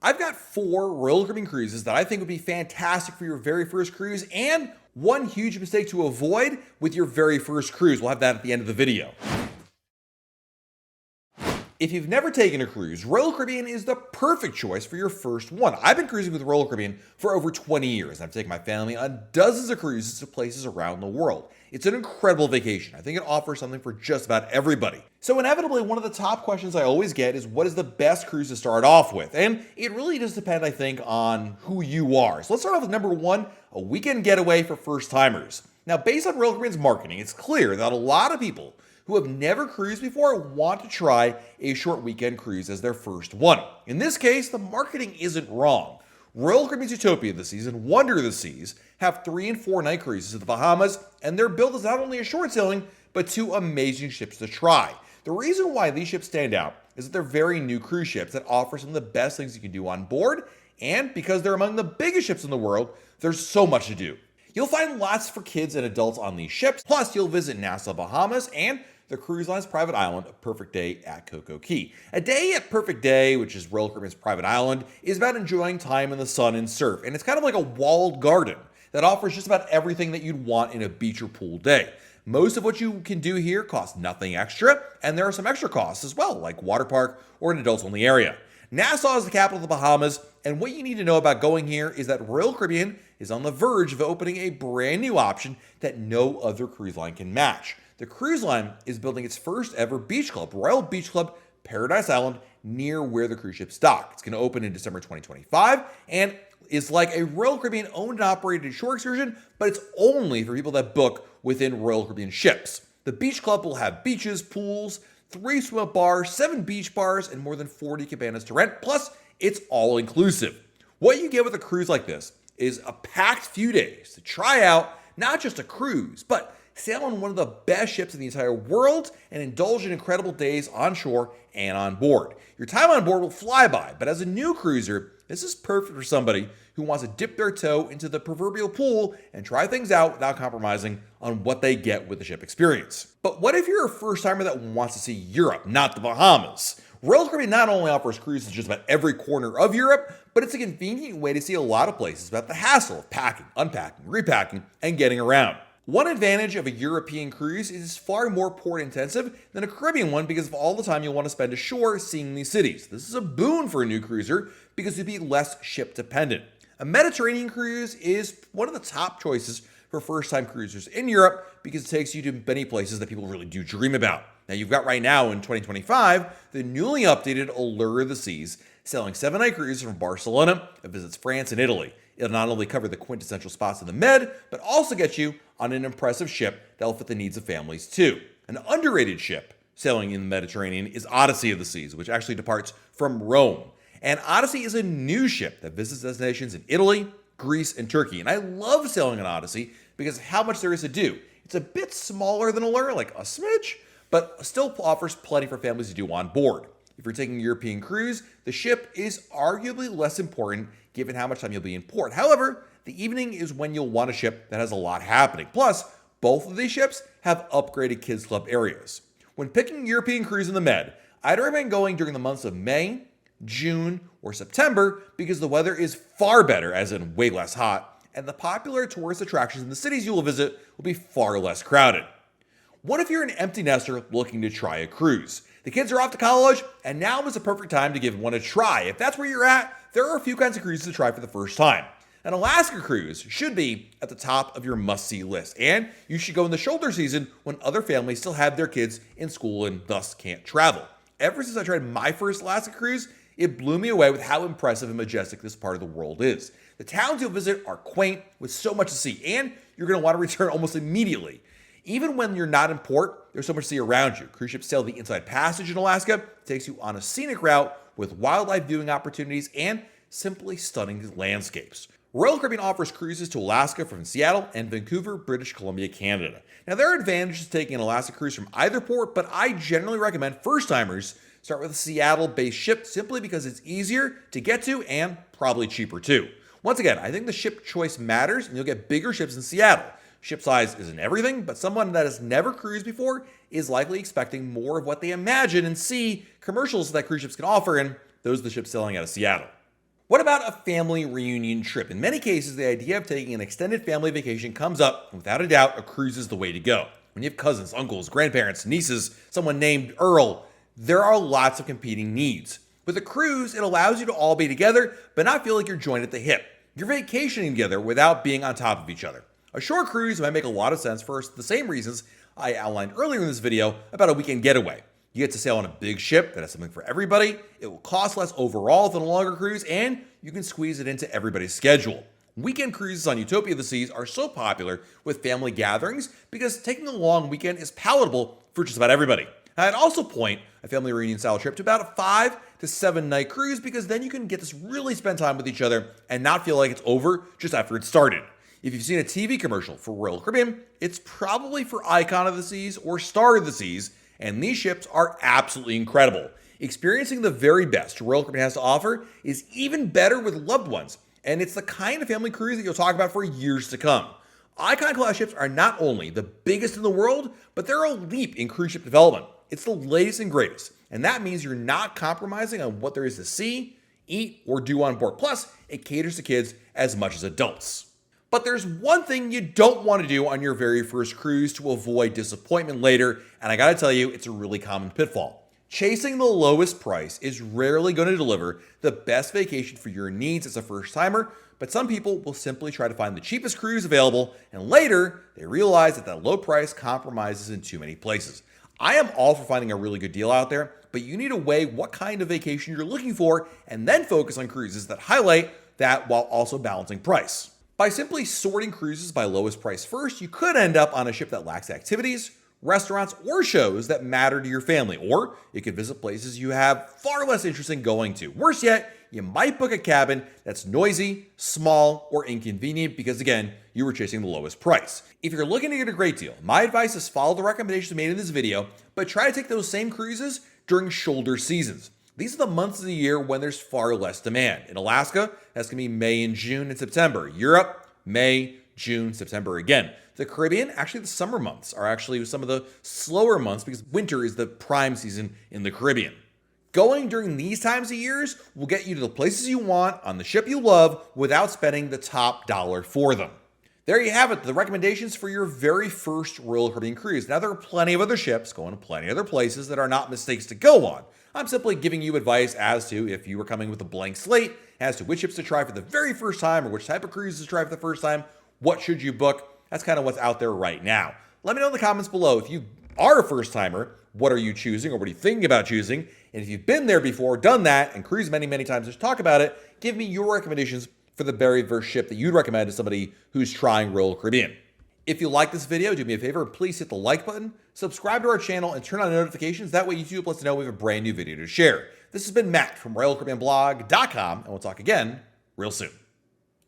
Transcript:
I've got 4 Royal Caribbean cruises that I think would be fantastic for your very first cruise, and one huge mistake to avoid with your very first cruise. We'll have that at the end of the video. If you've never taken a cruise, Royal Caribbean is the perfect choice for your first one. I've been cruising with Royal Caribbean for over 20 years. I've taken my family on dozens of cruises to places around the world. It's an incredible vacation. I think it offers something for just about everybody. So inevitably, one of the top questions I always get is, what is the best cruise to start off with? And it really does depend, I think, on who you are. So let's start off with number 1, a weekend getaway for first timers. Now, based on Royal Caribbean's marketing, it's clear that a lot of people who have never cruised before want to try a short weekend cruise as their first one. In this case, the marketing isn't wrong. Royal Caribbean's Utopia of the Seas and Wonder of the Seas have 3 and 4 night cruises to the Bahamas, and they're built as not only a short sailing, but 2 amazing ships to try. The reason why these ships stand out is that they're very new cruise ships that offer some of the best things you can do on board, and because they're among the biggest ships in the world, there's so much to do. You'll find lots for kids and adults on these ships, plus you'll visit Nassau, Bahamas, and the cruise line's private island, A Perfect Day at Coco Cay. A day at Perfect Day, which is Royal Caribbean's private island, is about enjoying time in the sun and surf, and it's kind of like a walled garden that offers just about everything that you'd want in a beach or pool day. Most of what you can do here costs nothing extra, and there are some extra costs as well, like water park or an adults-only area. Nassau is the capital of the Bahamas, and what you need to know about going here is that Royal Caribbean is on the verge of opening a brand new option that no other cruise line can match. The cruise line is building its first ever beach club, Royal Beach Club Paradise Island, near where the cruise ships dock. It's going to open in December 2025 and is like a Royal Caribbean owned and operated shore excursion, but it's only for people that book within Royal Caribbean ships. The beach club will have beaches, pools, 3 swim-up bars, 7 beach bars, and more than 40 cabanas to rent. Plus, it's all inclusive. What you get with a cruise like this is a packed few days to try out not just a cruise, but sail on one of the best ships in the entire world and indulge in incredible days on shore and on board. Your time on board will fly by, but as a new cruiser, this is perfect for somebody who wants to dip their toe into the proverbial pool and try things out without compromising on what they get with the ship experience. But what if you're a first timer that wants to see Europe, not the Bahamas? Royal Caribbean not only offers cruises just about every corner of Europe, but it's a convenient way to see a lot of places without the hassle of packing, unpacking, repacking, and getting around. One advantage of a European cruise is it's far more port intensive than a Caribbean one because of all the time you'll want to spend ashore seeing these cities. This is a boon for a new cruiser because you'll be less ship dependent. A Mediterranean cruise is one of the top choices for first-time cruisers in Europe because it takes you to many places that people really do dream about. Now you've got right now in 2025, the newly updated Allure of the Seas, sailing 7-night cruises from Barcelona that visits France and Italy. It'll not only cover the quintessential spots in the Med, but also get you on an impressive ship that'll fit the needs of families too. An underrated ship sailing in the Mediterranean is Odyssey of the Seas, which actually departs from Rome. And Odyssey is a new ship that visits destinations in Italy, Greece, and Turkey. And I love sailing on Odyssey because of how much there is to do. It's a bit smaller than Allure, like a smidge, but still offers plenty for families to do on board. If you're taking a European cruise, the ship is arguably less important given how much time you'll be in port. However, the evening is when you'll want a ship that has a lot happening. Plus, both of these ships have upgraded kids club areas. When picking a European cruise in the Med, I'd recommend going during the months of May, June, or September because the weather is far better, as in way less hot, and the popular tourist attractions in the cities you will visit will be far less crowded. What if you're an empty nester looking to try a cruise? The kids are off to college, and now is the perfect time to give one a try. If that's where you're at, there are a few kinds of cruises to try for the first time. An Alaska cruise should be at the top of your must-see list, and you should go in the shoulder season when other families still have their kids in school and thus can't travel. Ever since I tried my first Alaska cruise, it blew me away with how impressive and majestic this part of the world is. The towns you'll visit are quaint with so much to see, and you're going to want to return almost immediately. Even when you're not in port, there's so much to see around you. Cruise ships sail the Inside Passage in Alaska. It takes you on a scenic route with wildlife viewing opportunities and simply stunning landscapes. Royal Caribbean offers cruises to Alaska from Seattle and Vancouver, British Columbia, Canada. Now, there are advantages to taking an Alaska cruise from either port, but I generally recommend first-timers start with a Seattle-based ship simply because it's easier to get to and probably cheaper too. Once again, I think the ship choice matters, and you'll get bigger ships in Seattle. Ship size isn't everything, but someone that has never cruised before is likely expecting more of what they imagine and see commercials that cruise ships can offer, and those are the ships sailing out of Seattle. What about a family reunion trip? In many cases, the idea of taking an extended family vacation comes up, and without a doubt, a cruise is the way to go. When you have cousins, uncles, grandparents, nieces, someone named Earl, there are lots of competing needs. With a cruise, it allows you to all be together, but not feel like you're joined at the hip. You're vacationing together without being on top of each other. A short cruise might make a lot of sense for the same reasons I outlined earlier in this video about a weekend getaway. You get to sail on a big ship that has something for everybody, it will cost less overall than a longer cruise, and you can squeeze it into everybody's schedule. Weekend cruises on Utopia of the Seas are so popular with family gatherings because taking a long weekend is palatable for just about everybody. I'd also point a family reunion style trip to about a 5 to 7 night cruise because then you can get to really spend time with each other and not feel like it's over just after it started. If you've seen a TV commercial for Royal Caribbean, it's probably for Icon of the Seas or Star of the Seas, and these ships are absolutely incredible. Experiencing the very best Royal Caribbean has to offer is even better with loved ones, and it's the kind of family cruise that you'll talk about for years to come. Icon class ships are not only the biggest in the world, but they're a leap in cruise ship development. It's the latest and greatest, and that means you're not compromising on what there is to see, eat, or do on board. Plus, it caters to kids as much as adults. But there's one thing you don't want to do on your very first cruise to avoid disappointment later, and I gotta tell you, it's a really common pitfall. Chasing the lowest price is rarely going to deliver the best vacation for your needs as a first timer, but some people will simply try to find the cheapest cruise available, and later they realize that low price compromises in too many places. I am all for finding a really good deal out there, but you need to weigh what kind of vacation you're looking for and then focus on cruises that highlight that while also balancing price. By simply sorting cruises by lowest price first, you could end up on a ship that lacks activities, restaurants, or shows that matter to your family, or you could visit places you have far less interest in going to. Worse yet, you might book a cabin that's noisy, small, or inconvenient because, again, you were chasing the lowest price. If you're looking to get a great deal, my advice is follow the recommendations made in this video, but try to take those same cruises during shoulder seasons. These are the months of the year when there's far less demand. In Alaska, that's going to be May and June and September. Europe, May, June, September again. The Caribbean, actually the summer months are actually some of the slower months because winter is the prime season in the Caribbean. Going during these times of years will get you to the places you want on the ship you love without spending the top dollar for them. There you have it, the recommendations for your very first Royal Caribbean cruise. Now, there are plenty of other ships going to plenty of other places that are not mistakes to go on. I'm simply giving you advice as to if you were coming with a blank slate, as to which ships to try for the very first time or which type of cruises to try for the first time, what should you book. That's kind of what's out there right now. Let me know in the comments below if you are a first timer, what are you choosing or what are you thinking about choosing? And if you've been there before, done that, and cruised many, many times, just talk about it, give me your recommendations for the very first ship that you'd recommend to somebody who's trying Royal Caribbean. If you like this video, do me a favor, please hit the like button, subscribe to our channel, and turn on notifications. That way YouTube lets you know we have a brand new video to share. This has been Matt from RoyalCaribbeanBlog.com, and we'll talk again real soon.